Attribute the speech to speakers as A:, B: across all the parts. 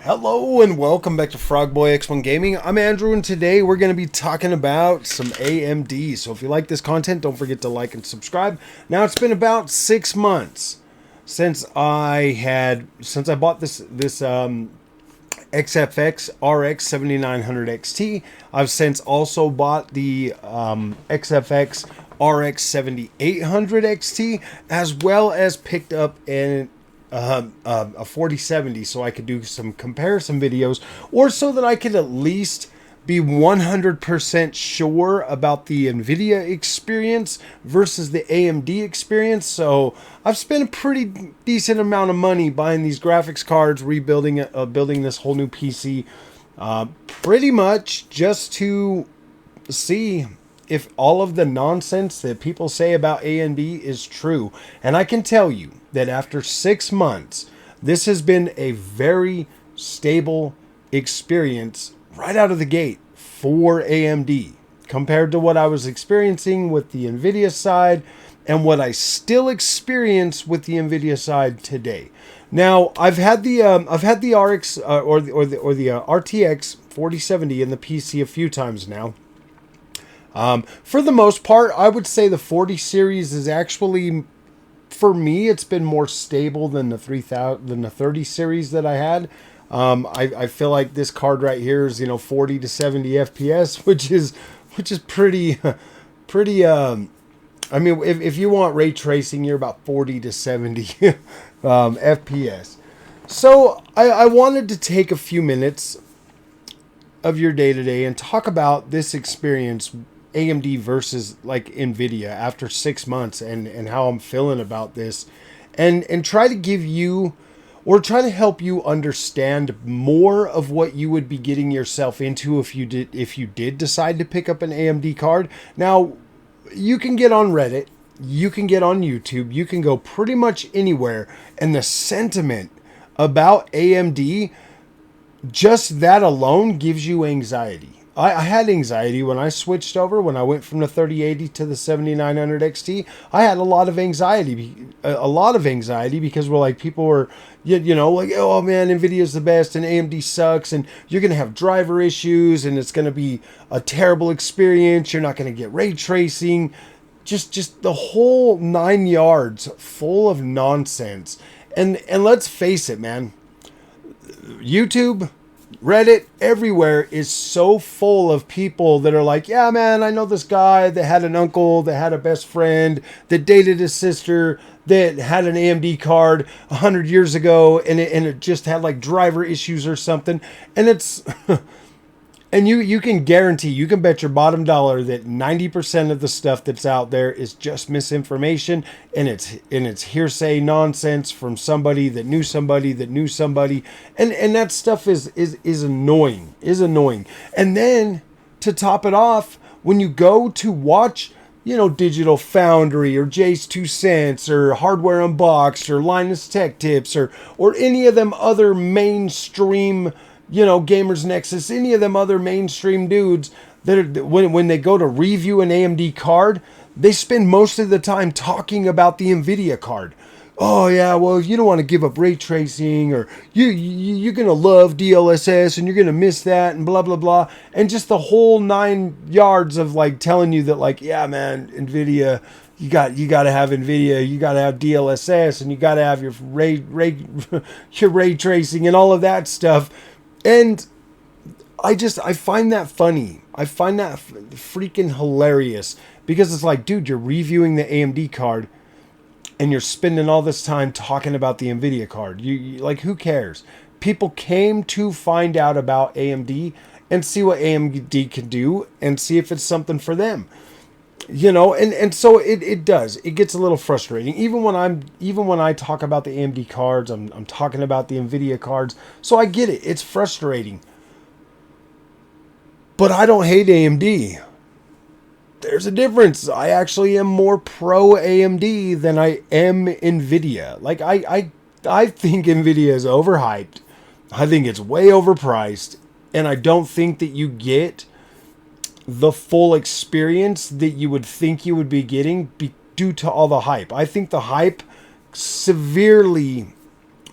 A: Hello and welcome back to Frogboy X1 Gaming. I'm Andrew and today we're going to be talking about some AMD. So if you like this content, don't forget to like and subscribe. Now it's been about 6 months since I bought this XFX RX 7900 XT. I've since also bought the XFX RX 7800 XT, as well as picked up a 4070 so I could do some comparison videos, or so that I could at least be 100% sure about the Nvidia experience versus the AMD experience. So I've spent a pretty decent amount of money buying these graphics cards, rebuilding building this whole new PC, pretty much just to see if all of the nonsense that people say about AMD is true. And I can tell you that after 6 months, this has been a very stable experience right out of the gate for AMD compared to what I was experiencing with the Nvidia side and what I still experience with the Nvidia side today. Now, I've had the RX or the RTX 4070 in the PC a few times now. For the most part, I would say the 40 series is actually, for me, it's been more stable than the 30 series that I had. I feel like this card right here is 40 to 70 FPS, which is pretty. I mean, if you want ray tracing, you're about 40 to 70 FPS. So I wanted to take a few minutes of your day today and talk about this experience, AMD versus like Nvidia, after 6 months, and how I'm feeling about this, and try to give you, or try to help you understand more of what you would be getting yourself into if you did decide to pick up an AMD card. Now, you can get on Reddit, you can get on YouTube, you can go pretty much anywhere, and the sentiment about AMD, just that alone gives you anxiety. I had anxiety when I switched over, when I went from the 3080 to the 7900 XT. I had a lot of anxiety because people were, like, oh man, Nvidia's the best and AMD sucks, and you're going to have driver issues and it's going to be a terrible experience. You're not going to get ray tracing. Just the whole 9 yards full of nonsense. And let's face it, man. YouTube, Reddit, everywhere is so full of people that are like, yeah, man, I know this guy that had an uncle, that had a best friend, that dated his sister, that had an AMD card 100 years ago, and it just had like driver issues or something. And it's... And you can guarantee, you can bet your bottom dollar that 90% of the stuff that's out there is just misinformation, and it's hearsay nonsense from somebody that knew somebody that knew somebody, and that stuff is annoying, And then to top it off, when you go to watch, Digital Foundry or Jay's 2 Cents or Hardware Unboxed or Linus Tech Tips or any of them other mainstream, Gamers Nexus, any of them other mainstream dudes that are, when they go to review an AMD card, they spend most of the time talking about the Nvidia card. Oh yeah, well, if you don't want to give up ray tracing, or you're gonna love DLSS and you're gonna miss that, and blah blah blah, and just the whole 9 yards of like telling you that, like, yeah man, Nvidia, you got to have Nvidia, you got to have DLSS, and you got to have your your ray tracing and all of that stuff. And I find that funny. I find that freaking hilarious, because it's like, dude, you're reviewing the AMD card and you're spending all this time talking about the Nvidia card. You like, who cares? People came to find out about AMD and see what AMD can do and see if it's something for them. And so it does. It gets a little frustrating. Even when I talk about the AMD cards, I'm talking about the Nvidia cards. So I get it. It's frustrating. But I don't hate AMD. There's a difference. I actually am more pro AMD than I am Nvidia. Like, I think Nvidia is overhyped. I think it's way overpriced, and I don't think that you get the full experience that you would think you would be getting due to all the hype. I think the hype severely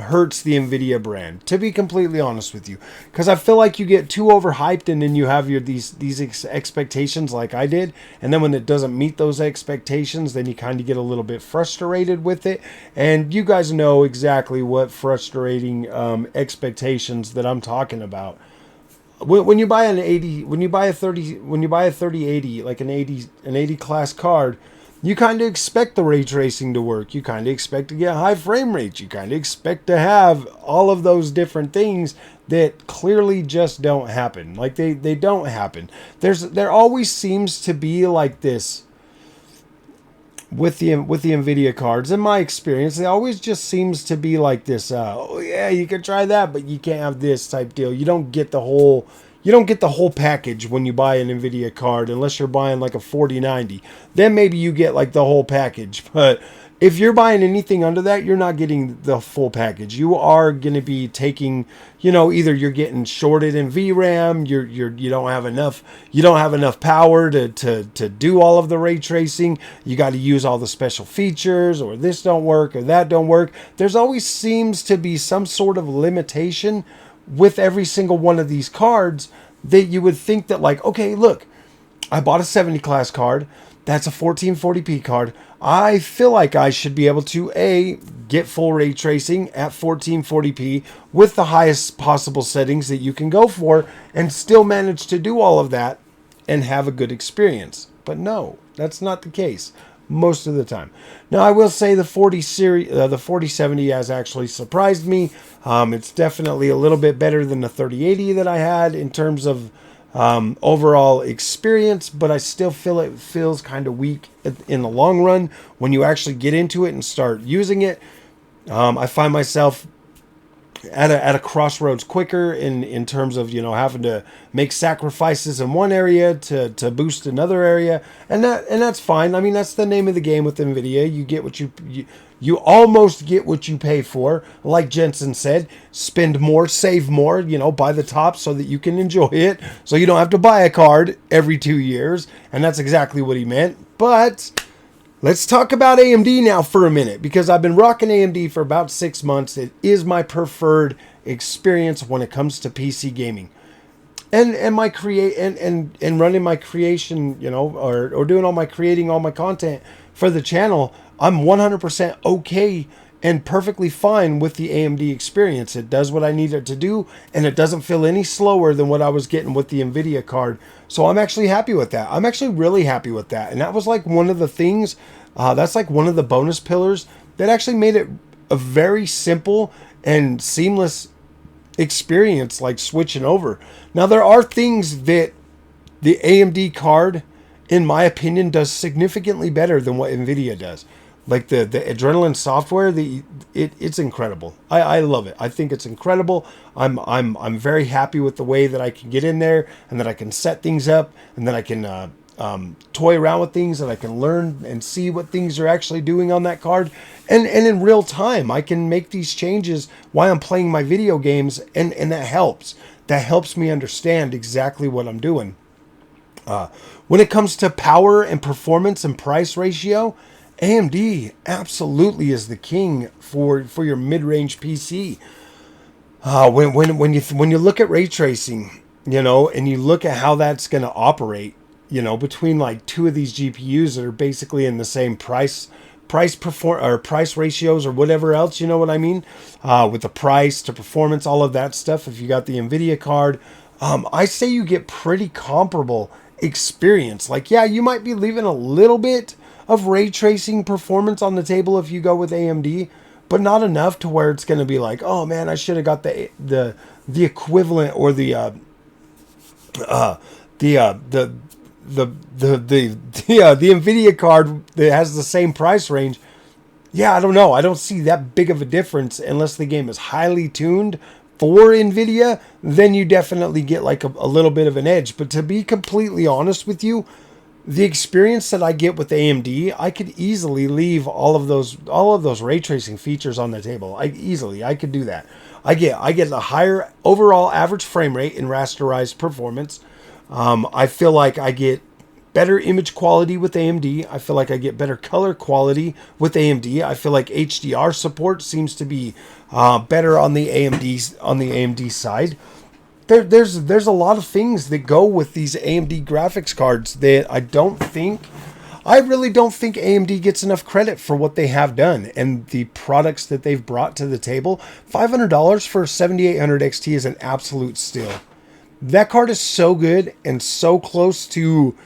A: hurts the Nvidia brand, to be completely honest with you, because I feel like you get too overhyped and then you have these expectations like I did, and then when it doesn't meet those expectations, then you kind of get a little bit frustrated with it. And you guys know exactly what frustrating expectations that I'm talking about. When you buy a 3080, like an 80 class card, you kind of expect the ray tracing to work. You kind of expect to get high frame rates. You kind of expect to have all of those different things that clearly just don't happen. Like they don't happen. There always seems to be like this with the Nvidia cards. In my experience, it always just seems to be like this. Oh yeah, you can try that, but you can't have this type deal. You don't get the whole package when you buy an Nvidia card, unless you're buying like a 4090. Then maybe you get like the whole package. But if you're buying anything under that, you're not getting the full package. You are going to be taking, either you're getting shorted in VRAM, you don't have enough power to do all of the ray tracing. You got to use all the special features, or this don't work or that don't work. There's always seems to be some sort of limitation with every single one of these cards, that you would think that, like, okay, look, I bought a 70 class card. That's a 1440p card. I feel like I should be able to get full ray tracing at 1440p with the highest possible settings that you can go for, and still manage to do all of that and have a good experience. But no, that's not the case most of the time. Now, I will say the 4070 has actually surprised me. It's definitely a little bit better than the 3080 that I had in terms of overall experience, but I still feel it feels kind of weak in the long run when you actually get into it and start using it. I find myself at a crossroads quicker in terms of having to make sacrifices in one area to boost another area, and that's fine. I mean, that's the name of the game with Nvidia. You get what you almost get what you pay for. Like Jensen said, spend more, save more, buy the top so that you can enjoy it, so you don't have to buy a card every 2 years. And that's exactly what he meant. But let's talk about AMD now for a minute, because I've been rocking AMD for about 6 months. It is my preferred experience when it comes to PC gaming. And running my creation, or doing creating all my content for the channel, I'm 100% okay and perfectly fine with the AMD experience. It does what I need it to do, and it doesn't feel any slower than what I was getting with the Nvidia card. So I'm actually happy with that. I'm actually really happy with that. And that was like one of the things, that's like one of the bonus pillars that actually made it a very simple and seamless experience, like switching over. Now, there are things that the AMD card, in my opinion, does significantly better than what Nvidia does. Like the Adrenaline software, it's incredible. I love it. I think it's incredible. I'm very happy with the way that I can get in there, and that I can set things up, and that I can toy around with things, and I can learn and see what things are actually doing on that card. And in real time, I can make these changes while I'm playing my video games, and that helps. That helps me understand exactly what I'm doing. When it comes to power and performance and price ratio, AMD absolutely is the king for your mid-range PC. When you look at ray tracing, and you look at how that's going to operate, between like two of these GPUs that are basically in the same price ratios or whatever else, you know what I mean? With the price to performance, all of that stuff. If you got the Nvidia card, I say you get pretty comparable experience. Like, yeah, you might be leaving a little bit of ray tracing performance on the table if you go with AMD, but not enough to where it's going to be like, oh man, I should have got the equivalent, or the Nvidia card that has the same price range. Yeah, I don't know. I don't see that big of a difference unless the game is highly tuned for Nvidia. Then you definitely get like a little bit of an edge. But to be completely honest with you, the experience that I get with AMD, I could easily leave all of those ray tracing features on the table. I could do that. I get a higher overall average frame rate in rasterized performance. I feel like I get better image quality with AMD. I feel like I get better color quality with AMD. I feel like HDR support seems to be better on the AMD side. There's a lot of things that go with these AMD graphics cards that I really don't think AMD gets enough credit for what they have done and the products that they've brought to the table. $500 for 7800 XT is an absolute steal. That card is so good and so close to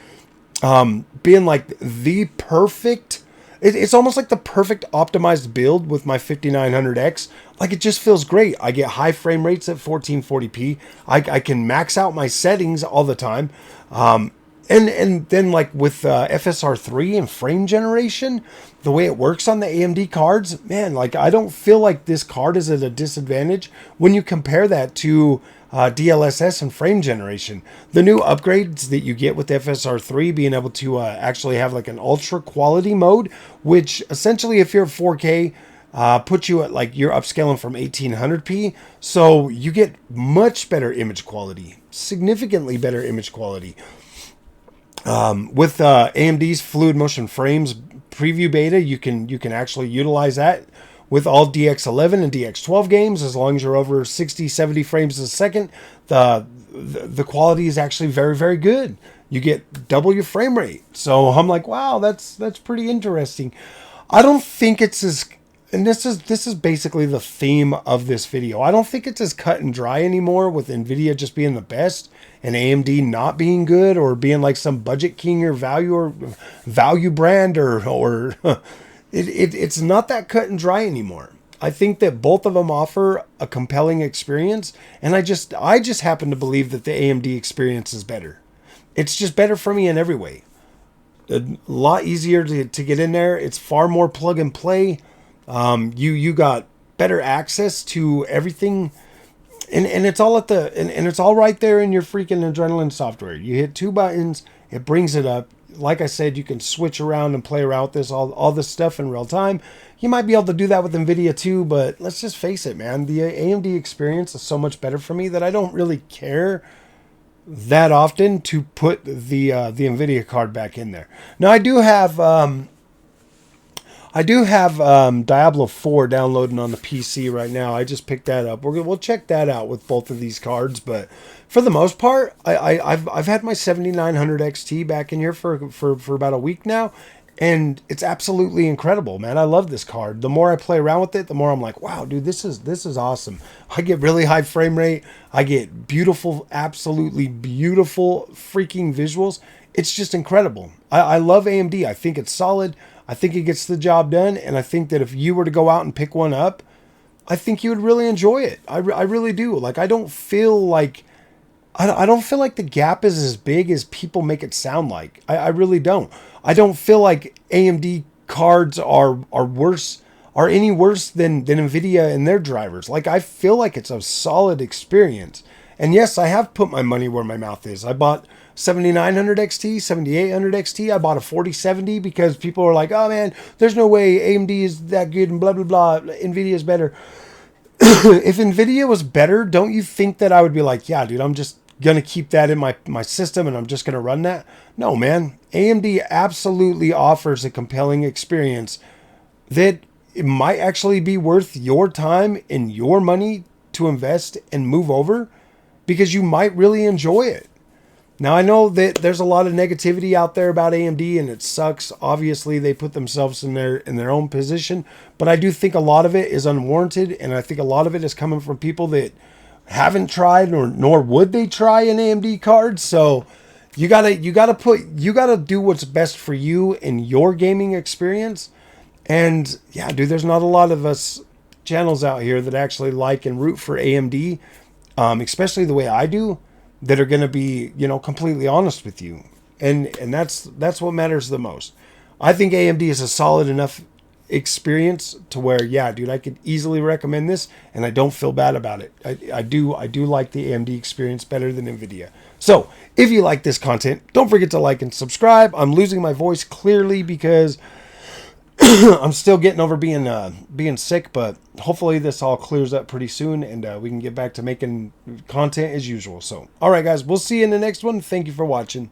A: being like the perfect. It's almost like the perfect optimized build with my 5900X. Like, it just feels great. I get high frame rates at 1440p. I can max out my settings all the time. And then like with FSR3 and frame generation, the way it works on the AMD cards, man, like I don't feel like this card is at a disadvantage when you compare that to DLSS and frame generation. The new upgrades that you get with FSR3 being able to actually have like an ultra quality mode, which essentially if you're 4K, puts you at like you're upscaling from 1800p. So you get much better image quality, significantly better image quality. With AMD's Fluid Motion Frames preview beta, you can actually utilize that with all DX11 and DX12 games. As long as you're over 60-70 frames a second, the quality is actually very, very good. You get double your frame rate. So I'm like, wow, that's pretty interesting. I don't think it's as, and this is basically the theme of this video, I don't think it's as cut and dry anymore with Nvidia just being the best and AMD not being good or being like some budget king or value brand or it's not that cut and dry anymore. I think that both of them offer a compelling experience, and I just happen to believe that the AMD experience is better. It's just better for me in every way. A lot easier to get in there. It's far more plug and play. You got better access to everything. And it's all and it's all right there in your freaking Adrenaline software. You hit two buttons, it brings it up. Like I said, you can switch around and play around with this, all this stuff in real time. You might be able to do that with Nvidia too, but let's just face it, man. The AMD experience is so much better for me that I don't really care that often to put the Nvidia card back in there. Now I do have Diablo 4 downloading on the PC right now. I just picked that up. We'll check that out with both of these cards. But for the most part, I've had my 7900 XT back in here for about a week now, and it's absolutely incredible, man. I love this card. The more I play around with it, the more I'm like, wow, dude, this is awesome. I get really high frame rate. I get beautiful, absolutely beautiful freaking visuals. It's just incredible. I love AMD. I think it's solid. I think it gets the job done, and I think that if you were to go out and pick one up, I think you would really enjoy it. I really do. Like, I don't feel like the gap is as big as people make it sound like. I really don't. I don't feel like AMD cards are any worse than Nvidia and their drivers. Like, I feel like it's a solid experience. And yes, I have put my money where my mouth is. I bought 7900 XT, 7800 XT. I bought a 4070 because people are like, oh man, there's no way AMD is that good and blah, blah, blah. Nvidia is better. If Nvidia was better, don't you think that I would be like, yeah, dude, I'm just going to keep that in my system and I'm just going to run that? No, man. AMD absolutely offers a compelling experience that it might actually be worth your time and your money to invest and move over because you might really enjoy it. Now, I know that there's a lot of negativity out there about AMD, and it sucks. Obviously, they put themselves in their own position, but I do think a lot of it is unwarranted, and I think a lot of it is coming from people that haven't tried nor would they try an AMD card. So you gotta do what's best for you and your gaming experience. And yeah, dude, there's not a lot of us channels out here that actually like and root for AMD, especially the way I do, that are going to be, completely honest with you. And that's what matters the most. I think AMD is a solid enough experience to where, yeah, dude, I could easily recommend this and I don't feel bad about it. I do like the AMD experience better than Nvidia. So if you like this content, don't forget to like and subscribe. I'm losing my voice clearly because I'm still getting over being sick, but hopefully this all clears up pretty soon and we can get back to making content as usual. So, all right, guys, we'll see you in the next one. Thank you for watching.